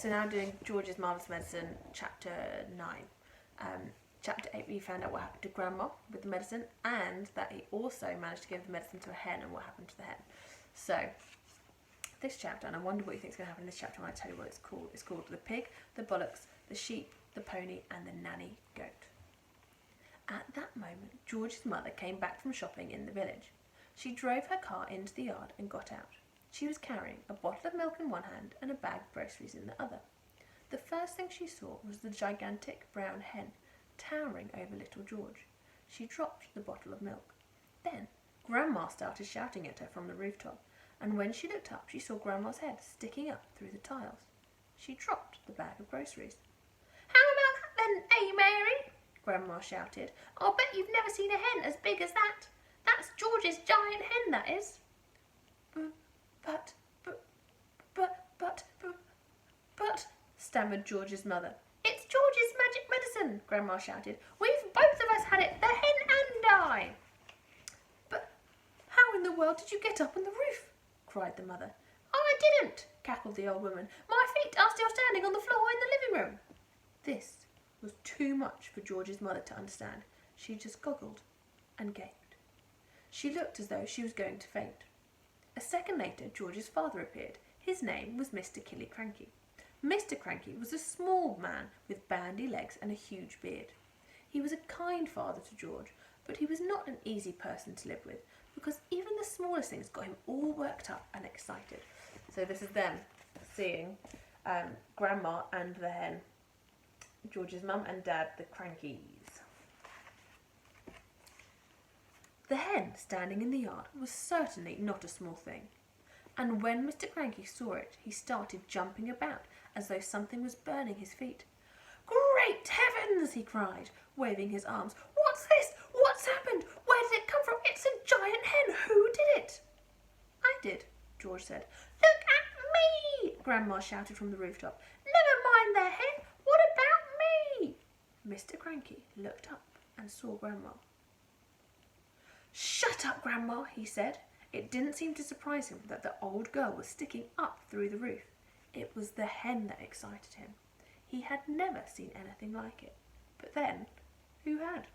So now doing George's Marvellous Medicine, Chapter 9. Chapter 8, we found out what happened to Grandma with the medicine, and that he also managed to give the medicine to a hen and what happened to the hen. So, this chapter, and I wonder what you think is going to happen in this chapter when I tell you what it's called. It's called The Pig, the Bollocks, the Sheep, the Pony, and the Nanny Goat. At that moment, George's mother came back from shopping in the village. She drove her car into the yard and got out. She was carrying a bottle of milk in one hand and a bag of groceries in the other. The first thing she saw was the gigantic brown hen towering over little George. She dropped the bottle of milk. Then Grandma started shouting at her from the rooftop, and when she looked up she saw Grandma's head sticking up through the tiles. She dropped the bag of groceries. "How about that then, eh, Mary?" Grandma shouted. "I'll bet you've never seen a hen as big as that. That's George's giant hen, that is." But, stammered George's mother. "It's George's magic medicine," Grandma shouted. "We've both of us had it, the hen and I." "But how in the world did you get up on the roof?" cried the mother. "I didn't," cackled the old woman. "My feet are still standing on the floor in the living room." This was too much for George's mother to understand. She just goggled and gaped. She looked as though she was going to faint. A second later, George's father appeared. His name was Mr. Killiecranky. Mr. Cranky was a small man with bandy legs and a huge beard. He was a kind father to George, but he was not an easy person to live with, because even the smallest things got him all worked up and excited. So this is them seeing Grandma and the hen, George's mum and dad, the Crankies. The hen standing in the yard was certainly not a small thing, and when Mr. Cranky saw it, he started jumping about as though something was burning his feet. "Great heavens!" he cried, waving his arms. "What's this? What's happened? Where did it come from? It's a giant hen! Who did it?" "I did," George said. "Look at me!" Grandma shouted from the rooftop. "Never mind the hen. What about me?" Mr. Cranky looked up and saw Grandma. "Shut up, Grandma," he said. It didn't seem to surprise him that the old girl was sticking up through the roof. It was the hen that excited him. He had never seen anything like it. But then, who had?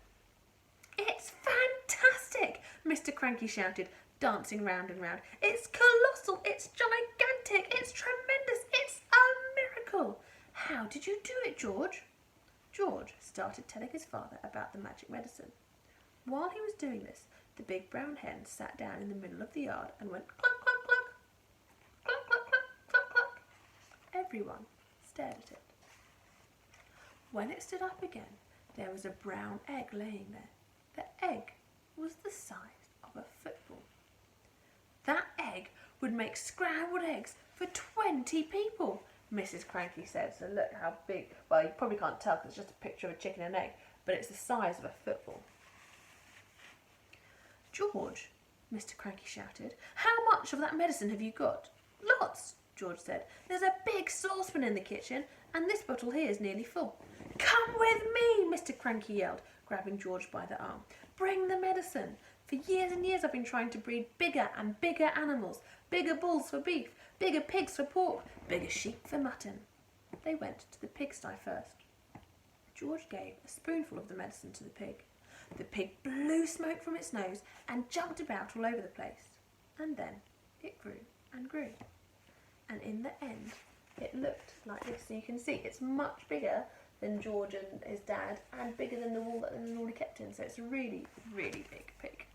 "It's fantastic!" Mr. Cranky shouted, dancing round and round. "It's colossal! It's gigantic! It's tremendous! It's a miracle! How did you do it, George?" George started telling his father about the magic medicine. While he was doing this, the big brown hen sat down in the middle of the yard and went cluck, cluck, cluck, cluck, cluck, cluck, cluck, cluck. Everyone stared at it. When it stood up again, there was a brown egg laying there. The egg was the size of a football. "That egg would make scrambled eggs for 20 people, Mrs. Cranky said. So look how big, well, you probably can't tell because it's just a picture of a chicken and egg, but it's the size of a football. "George," Mr. Cranky shouted, "how much of that medicine have you got?" "Lots," George said. "There's a big saucepan in the kitchen, and this bottle here is nearly full." "Come with me," Mr. Cranky yelled, grabbing George by the arm. "Bring the medicine. For years and years I've been trying to breed bigger and bigger animals. Bigger bulls for beef, bigger pigs for pork, bigger sheep for mutton." They went to the pigsty first. George gave a spoonful of the medicine to the pig. The pig blew smoke from its nose and jumped about all over the place. And then it grew and grew. And in the end, it looked like this. So you can see it's much bigger than George and his dad, and bigger than the wall that they normally kept in. So it's a really, really big pig.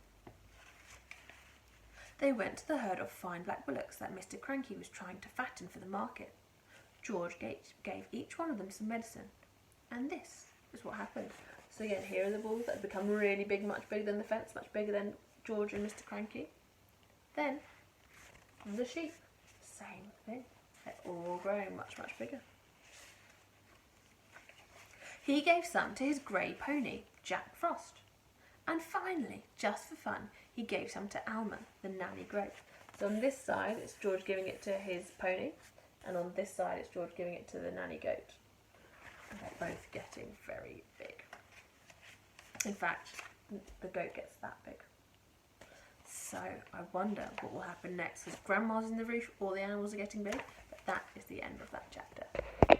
They went to the herd of fine black bullocks that Mr. Cranky was trying to fatten for the market. George gave each one of them some medicine. And this is what happened. So again, here are the bulls that have become really big, much bigger than the fence, much bigger than George and Mr. Cranky. Then, the sheep, same thing. They're all growing much, much bigger. He gave some to his grey pony, Jack Frost. And finally, just for fun, he gave some to Alma, the nanny goat. So on this side, it's George giving it to his pony, and on this side, it's George giving it to the nanny goat. And they're both getting very big. In fact, the goat gets that big. So I wonder what will happen next, because Grandma's in the roof, all the animals are getting big,